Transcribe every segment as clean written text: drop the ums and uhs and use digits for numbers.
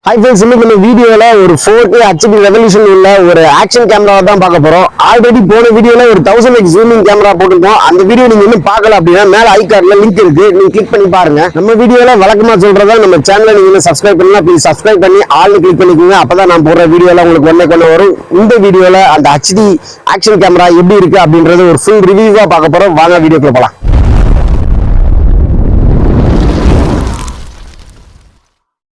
Hi friends, in this video, ஒரு 4K HD resolution உள்ள ஒரு action camera தான் பார்க்க போறோம். ஆல்ரெடி போன வீடியோல ஒரு 1000x zooming camera போட்டுருக்கோம். அந்த வீடியோ நீங்க இன்னும் பார்க்கல அப்படினா மேல ஐ கார்ட்ல லிங்க் இருக்கு. நீங்க கிளிக் பண்ணி பாருங்க. நம்ம வீடியோல வழக்கமா சொல்றதா நம்ம சேனலை நீங்க இன்னும் subscribe பண்ணலனா please subscribe பண்ணி ஆல் கிளிக் பண்ணிக்கோங்க. அப்பதான் நான் போடுற வீடியோல உங்களுக்கு ஒண்ணே வரும். இந்த வீடியோல அந்த HD action camera எப்படி இருக்கு அப்படிங்கறது ஒரு full review-ஆ பார்க்க போறோம். வாங்க வீடியோக்குள்ள போலாம்.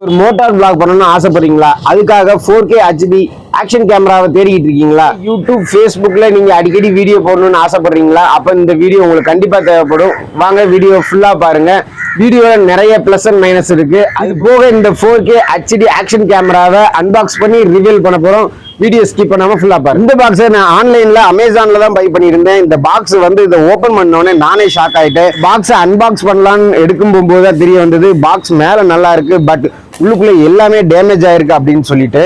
ஒரு மோட்டார் vlog பண்ணனும்னு ஆசைப்படுறீங்களா? அதுக்காக 4K HD ஆக்ஷன் கேமராவை தேடிட்டு இருக்கீங்களா? யூடியூப் ஃபேஸ்புக்ல நீங்க அடிக்கடி வீடியோ போடணும்னு ஆசைப்படுறீங்களா? அப்ப இந்த வீடியோ உங்களுக்கு கண்டிப்பா தேவைப்படும். வாங்க வீடியோ ஃபுல்லா பாருங்க. வீடியோல நிறைய பிளஸ் அண்ட் மைனஸ் இருக்கு. அது போக இந்த 4K HD ஆக்ஷன் கேமராவை அன்பாக்ஸ் பண்ணி ரிவீல் பண்ண போறோம். வீடியோ ஸ்கிப் பண்ணாம ஃபுல்லா பாருங்க. இந்த பாக்ஸை நான் ஆன்லைன்ல அமேசான்ல தான் பை பண்ணியிருந்தேன். இந்த பாக்ஸ் வந்து இதை ஓபன் பண்ணோடனே நானே ஷாக் ஆயிட்டேன். பாக்ஸை அன்பாக்ஸ் பண்ணலான்னு எடுக்கும் போது தான் தெரிய வந்தது பாக்ஸ் மேல நல்லா இருக்கு, பட் உள்ளுக்குள்ள எல்லாமே டேமேஜ் ஆயிருக்கு அப்படின்னு சொல்லிட்டு.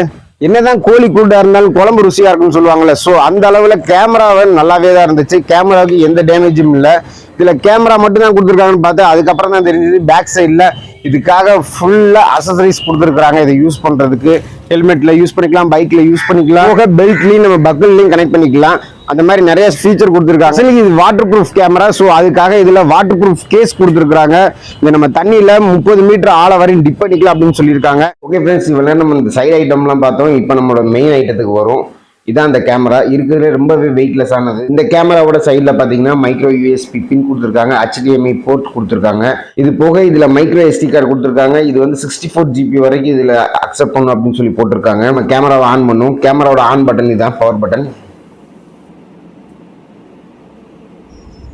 என்னதான் கோழி கூட்டா இருந்தாலும் குழம்பு ருசியா இருக்குன்னு சொல்லுவாங்கல்ல, சோ அந்த அளவுல கேமராவை நல்லாவே தான் இருந்துச்சு. கேமராவுக்கு எந்த டேமேஜும் இல்லை. இதுல கேமரா மட்டும் தான் கொடுத்துருக்காங்கன்னு பார்த்தா அதுக்கப்புறம் தான் தெரிஞ்சது பேக் சைட்ல இதுக்காக ஃபுல்லா அசசரிஸ் கொடுத்துருக்காங்க. இதை யூஸ் பண்றதுக்கு ஹெல்மெட்ல யூஸ் பண்ணிக்கலாம், பைக்ல யூஸ் பண்ணிக்கலாம், பெல்ட்லயும் நம்ம பக்கல்லையும் கனெக்ட் பண்ணிக்கலாம். அந்த மாதிரி நிறைய ஃபீச்சர் கொடுத்துருக்காங்க. இது வாட்டர் ப்ரூஃப் கேமரா, ஸோ அதுக்காக இதுல வாட்டர் ப்ரூஃப் கேஸ் கொடுத்துருக்காங்க. இந்த நம்ம தண்ணியில 30 மீட்டர் ஆழ வரையும் டிப் பண்ணிக்கலாம் அப்படின்னு சொல்லியிருக்காங்க. ஓகே ஃப்ரெண்ட்ஸ், இவ்வளவு நம்ம இந்த சைடு ஐட்டம்லாம் பார்த்தோம். இப்போ நம்மளோட மெயின் ஐட்டத்துக்கு வரும். இதான் அந்த கேமரா. இருக்கிறதுல ரொம்பவே வெயிட்லெஸ் ஆனது. இந்த கேமராவோட சைடில் பார்த்தீங்கன்னா மைக்ரோ யூஎஸ்பி பின் கொடுத்துருக்காங்க, HDMI போர்ட் கொடுத்துருக்காங்க. இது போக இதில் மைக்ரோ SD கார்டு கொடுத்துருக்காங்க. இது வந்து 64 GB வரைக்கும் இதில் அக்செப்ட் பண்ணும் அப்படின்னு சொல்லி போட்டிருக்காங்க. நம்ம கேமராவை ஆன் பண்ணும். கேமராவோட ஆன் பட்டன் இதுதான், பவர் பட்டன்.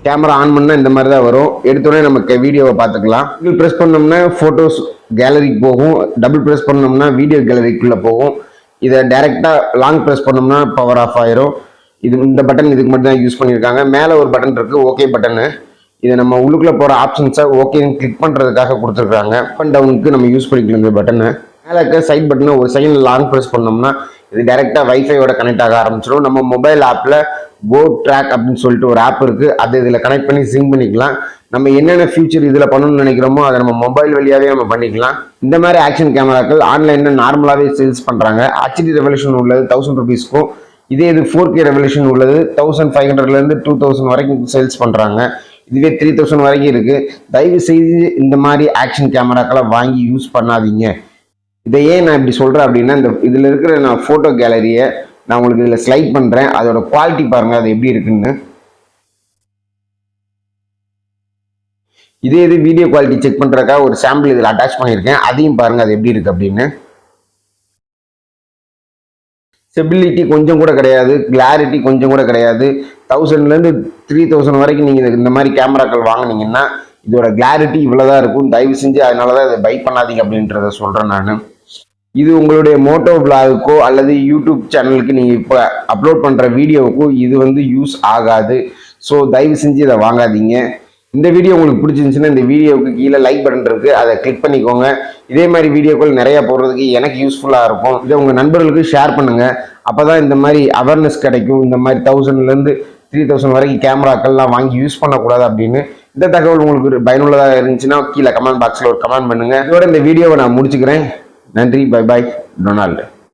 கேமரா ஆன் பண்ணால் இந்த மாதிரி தான் வரும். எடுத்தோடனே நம்ம வீடியோவை பார்த்துக்கலாம். சிங்கிள் ப்ரெஸ் பண்ணோம்னா ஃபோட்டோஸ் கேலரிக்கு போகும், டபுள் ப்ரெஸ் பண்ணோம்னா வீடியோ கேலரிக்குள்ளே போகும். இதை டைரெக்டாக லாங் ப்ரெஸ் பண்ணோம்னா பவர் ஆஃப் ஆயிரும். இந்த பட்டன் இதுக்கு மட்டும் தான் யூஸ் பண்ணியிருக்காங்க. மேலே ஒரு பட்டன் இருக்குது, ஓகே பட்டனு. இதை நம்ம உள்ளுக்குள்ளே போகிற ஆப்ஷன்ஸை ஓகேன்னு கிளிக் பண்ணுறதுக்காக கொடுத்துருக்காங்க. அப் அண்ட் டவுனுக்கு நம்ம யூஸ் பண்ணிக்கலாம் இந்த பட்டனை. மேலே இருக்க சைட் பட்டனை ஒரு செகண்ட் லாங் ப்ரெஸ் பண்ணோம்னா இது டைரெக்டாக வைஃபையோட கனெக்ட் ஆக ஆரம்பிச்சிடும். நம்ம மொபைல் ஆப்பில் கோ ட்ராக் அப்படின்னு சொல்லிட்டு ஒரு ஆப் இருக்குது. அதை இதில் கனெக்ட் பண்ணி சிங்க் பண்ணிக்கலாம். நம்ம என்னென்ன ஃபியூச்சர் இதில் பண்ணணும்னு நினைக்கிறோமோ அதை நம்ம மொபைல் வழியாகவே நம்ம பண்ணிக்கலாம். இந்த மாதிரி ஆக்ஷன் கேமராக்கள் ஆன்லைனில் நார்மலாகவே சேல்ஸ் பண்ணுறாங்க. HD ரெவல்யூஷன் உள்ளது 1000 ரூபீஸ்க்கும், இதே இது 4K ரெவல்யூஷன் உள்ளது 1500லேருந்து 2000 வரைக்கும் சேல்ஸ் பண்ணுறாங்க. இதுவே 3000 வரைக்கும் இருக்குது. தயவு செய்து இந்த மாதிரி ஆக்ஷன் கேமராக்களை வாங்கி யூஸ் பண்ணாதீங்க. இதை ஏன் நான் இப்படி சொல்கிறேன் அப்படின்னா, இந்த இதில் இருக்கிற நான் ஃபோட்டோ கேலரியை நான் உங்களுக்கு இதில் ஸ்லைட் பண்ணுறேன். அதோட குவாலிட்டி பாருங்கள் அது எப்படி இருக்குன்னு. இதே இது வீடியோ குவாலிட்டி செக் பண்ணுறதுக்காக ஒரு சாம்பிள் இதில் அட்டாச் பண்ணியிருக்கேன். அதையும் பாருங்கள் அது எப்படி இருக்குது அப்படின்னு. ஸ்டெபிலிட்டி கொஞ்சம் கூட கிடையாது, கிளாரிட்டி கொஞ்சம் கூட கிடையாது. 1000லேருந்து 3000 வரைக்கும் நீங்கள் இந்த மாதிரி கேமராக்கள் வாங்கினீங்கன்னா இதோட கிளாரிட்டி இவ்வளோதான் இருக்கும். தயவு செஞ்சு அதனால தான் இதை பை பண்ணாதீங்க அப்படின்றத சொல்கிறேன் நான். இது உங்களுடைய மோட்டோ விளாகுக்கோ அல்லது யூடியூப் சேனலுக்கு நீங்கள் இப்போ அப்லோட் பண்ணுற வீடியோவுக்கும் இது வந்து யூஸ் ஆகாது. ஸோ தயவு செஞ்சு இதை வாங்காதீங்க. இந்த வீடியோ உங்களுக்கு பிடிச்சிருந்துச்சுன்னா இந்த வீடியோவுக்கு கீழே லைக் பட்டன் இருக்குது, அதை கிளிக் பண்ணிக்கோங்க. இதே மாதிரி வீடியோக்கள் நிறையா போடுறதுக்கு எனக்கு யூஸ்ஃபுல்லாக இருக்கும். இதை உங்கள் நண்பர்களுக்கு ஷேர் பண்ணுங்கள். அப்போ தான் இந்த மாதிரி அவேர்னஸ் கிடைக்கும். இந்த மாதிரி 1000லேருந்து 3000 வரைக்கும் கேமராக்கள்லாம் வாங்கி யூஸ் பண்ணக்கூடாது அப்படின்னு. இந்த தகவல் உங்களுக்கு பயனுள்ளதாக இருந்துச்சுன்னா கீழே கமெண்ட் பாக்ஸில் ஒரு கமெண்ட் பண்ணுங்கள். இதோட இந்த வீடியோவை நான் முடிச்சுக்கிறேன். நன்றி, பை பாய், டொனால்டு.